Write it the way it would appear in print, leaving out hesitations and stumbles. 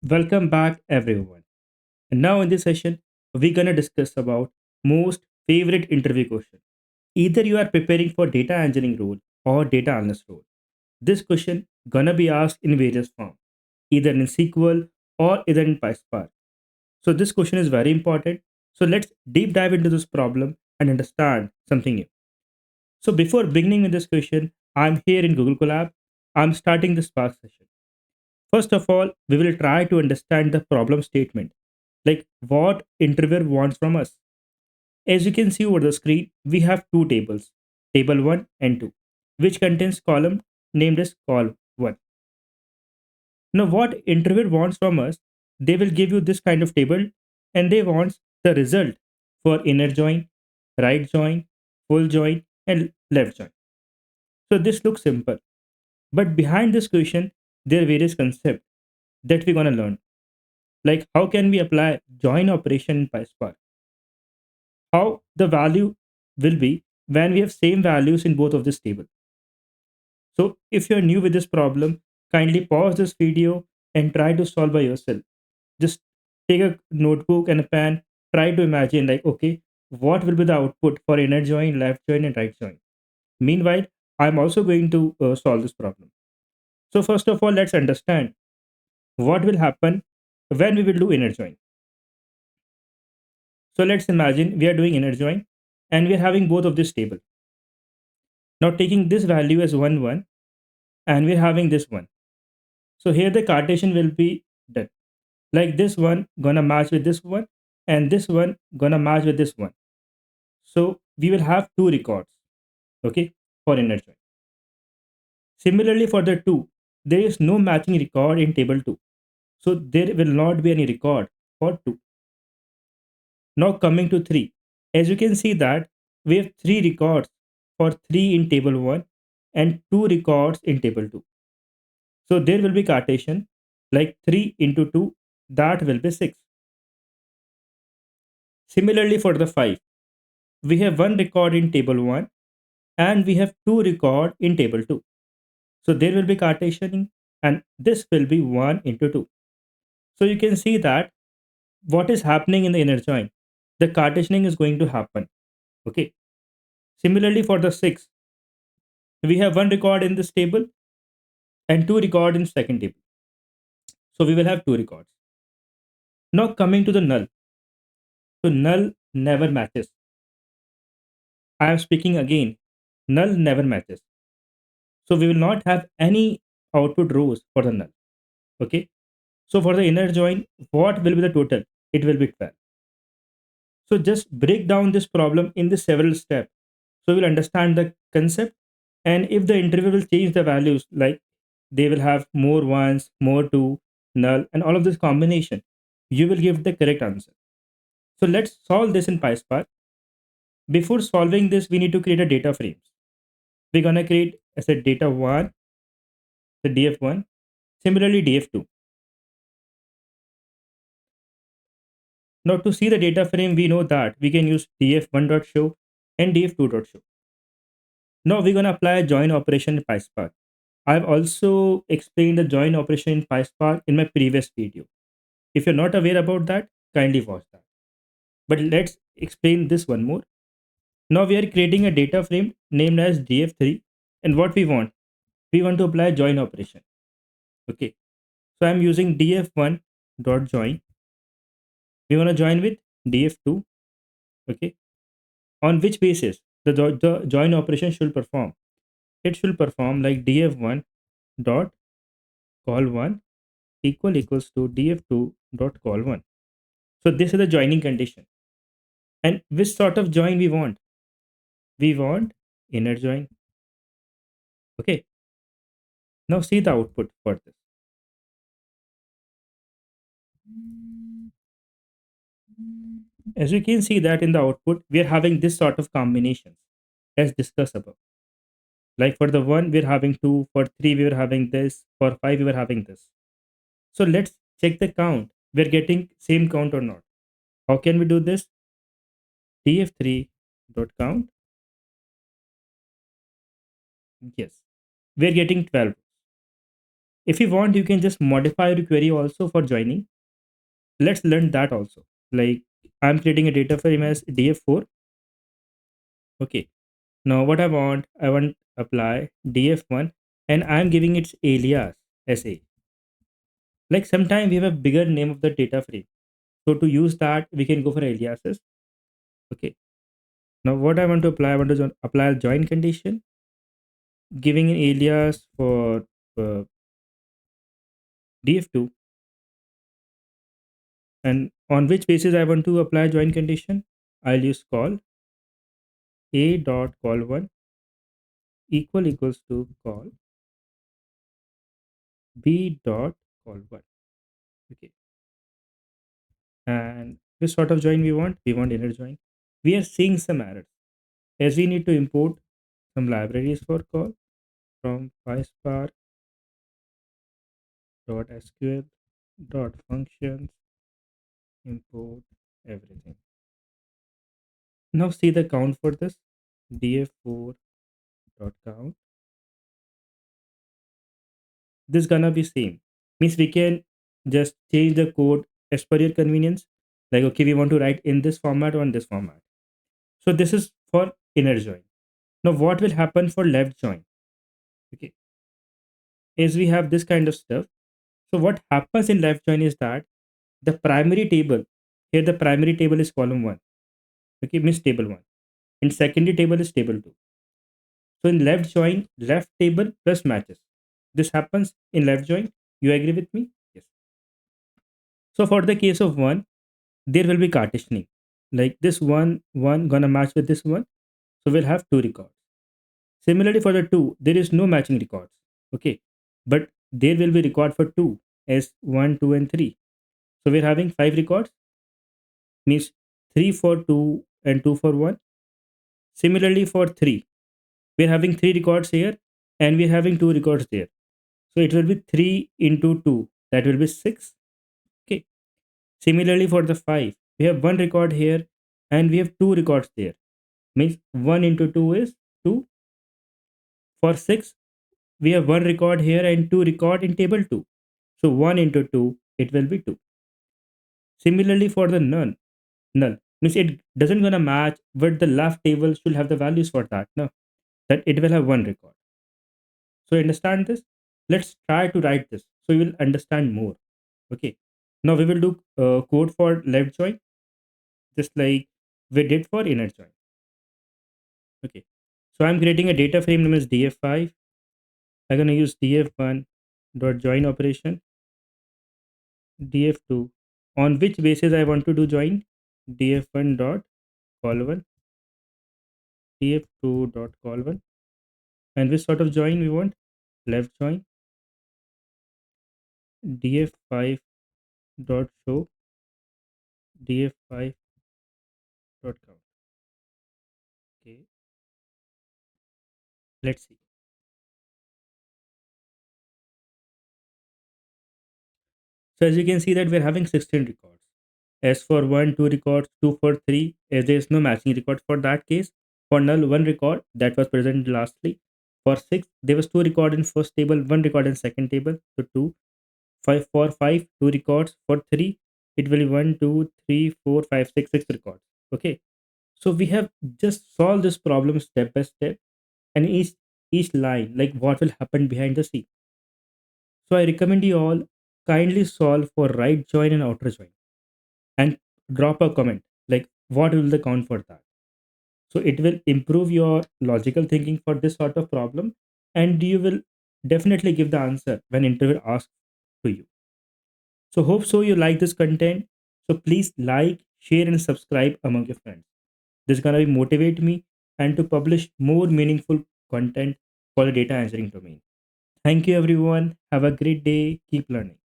Welcome back everyone. And now in this session, we're gonna discuss about most favorite interview question. Either you are preparing for data engineering role or data analyst role. This question gonna be asked in various forms, either in SQL or either in PySpark. So this question is very important. So let's deep dive into this problem and understand something new. So before beginning with this question, I'm here in Google Colab. I'm starting the Spark session. First of all, we will try to understand the problem statement, like what interviewer wants from us. As you can see over the screen, we have two tables, table 1 and 2, which contains column named as col 1. Now, what interviewer wants from us, they will give you this kind of table and they want the result for inner join, right join, full join, and left join. So this looks simple, but behind this question, there are various concepts that we're gonna learn. Like how can we apply join operation in PySpark? How the value will be when we have same values in both of this table. So if you're new with this problem, kindly pause this video and try to solve by yourself. Just take a notebook and a pen, try to imagine like, okay, what will be the output for inner join, left join, and right join. Meanwhile, I'm also going to solve this problem. So first of all, let's understand what will happen when we will do inner join. So let's imagine we are doing inner join and we are having both of this table. Now taking this value as 1 1 and we're having this one. So here the Cartesian will be done. Like this one gonna match with this one and this one gonna match with this one. So we will have two records, okay, for inner join. Similarly for the 2, there is no matching record in table 2. So there will not be any record for 2. Now coming to 3. As you can see that we have 3 records for 3 in table 1 and 2 records in table 2. So there will be Cartesian like 3 into 2, that will be 6. Similarly for the 5, we have one record in table 1 and we have two record in table 2. So there will be Cartesian and this will be 1 into 2. So you can see that what is happening in the inner join, the Cartesianing is going to happen. Okay. Similarly for the 6, we have one record in this table and two record in second table. So we will have two records. Now coming to the null. So null never matches. I am speaking again. Null never matches. So we will not have any output rows for the null. Okay. So for the inner join, what will be the total? It will be 12. So just break down this problem in the several steps. So we'll understand the concept. And if the interview will change the values, like they will have more ones, more two, null, and all of this combination, you will give the correct answer. So let's solve this in PySpark. Before solving this, we need to create a data frames. We're gonna create as a data one, the df1, similarly df2. Now to see the data frame, we know that we can use df1.show and df2.show. Now we're gonna apply a join operation in PySpark. I've also explained the join operation in PySpark in my previous video. If you're not aware about that, kindly watch that. But let's explain this one more. Now we are creating a data frame named as df3, and what we want? We want to apply join operation. Okay. So I'm using df1 dot join. We want to join with df2. Okay. On which basis the join operation should perform? It should perform like df1 dot call 1 equals to df2 dot call 1. So this is the joining condition. And which sort of join we want? We want inner join. Okay. Now see the output for this. As you can see that in the output, we are having this sort of combinations as discussed above. Like for the 1, we're having 2, for 3, we were having this, for 5, we were having this. So let's check the count. We're getting same count or not. How can we do this? df3 dot count. Yes. We're getting 12. If you want, you can just modify your query also for joining. Let's learn that also. Like, I'm creating a data frame as df4. Okay, now what I want apply df1, and I'm giving its alias as a. Like, sometimes we have a bigger name of the data frame, so to use that we can go for aliases. Okay, now what I want to apply a join condition, giving an alias for uh, df2. And on which basis I want to apply join condition, I'll use call a dot call one equals to call b dot call one. Okay, and this sort of join we want inner join. We are seeing some errors as we need to import some libraries for call from PySpark dot sql dot functions import everything. Now see the count for this, df4 dot count. This gonna be same, means we can just change the code as per your convenience. Like, okay, we want to write in this format or in this format. So this is for inner join. Now what will happen for left join? Okay, is we have this kind of stuff. So what happens in left join is that the primary table, here the primary table is column 1. Okay, means table 1, and secondary table is table 2. So in left join, left table plus matches, this happens in left join. You agree with me? Yes. So for the case of 1, there will be partitioning. Like, this one gonna match with this one, so we'll have 2 records. Similarly for the 2, there is no matching records. Okay, but there will be record for 2 as 1, 2, and 3. So we're having 5 records, means 3 for 2 and 2 for 1. Similarly for 3, we're having 3 records here, and we're having 2 records there. So it will be 3 into 2, that will be 6. Okay. Similarly for the 5, we have 1 record here and we have 2 records there, means 1 into 2 is 2. For 6, we have 1 record here and 2 record in table 2. So 1 into 2, it will be 2. Similarly for the null means it doesn't gonna match, but the left table should have the values for that. No, that it will have 1 record. So you understand this? Let's try to write this so you will understand more. Okay. Now we will do code for left join, just like we did for inner join. Okay. So I'm creating a data frame name as df5. I'm gonna use df1 dot join operation, df2. On which basis I want to do join? df1 dot call one, df2 dot call one. And which sort of join we want? Left join, df5 dot show, df5 dot count. Okay, let's see. So as you can see that we're having 16 records. As for 1, 2 records, 2 for 3, as there is no matching record for that case. For null, 1 record that was present lastly. For 6, there was 2 record in first table, 1 record in second table. So 2. 5 for 5, 2 records. For 3, it will be 1, 2, 3, 4, 5, 6, 6 records. Okay. So we have just solved this problem step by step, and each line, like what will happen behind the scene. So I recommend you all kindly solve for right join and outer join, and drop a comment like what will the count for that. So it will improve your logical thinking for this sort of problem, and you will definitely give the answer when interviewer asks to you. So hope so you like this content. So please like, share, and subscribe among your friends. This is gonna be motivate me and to publish more meaningful content for the data engineering domain. Thank you everyone. Have a great day. Keep learning.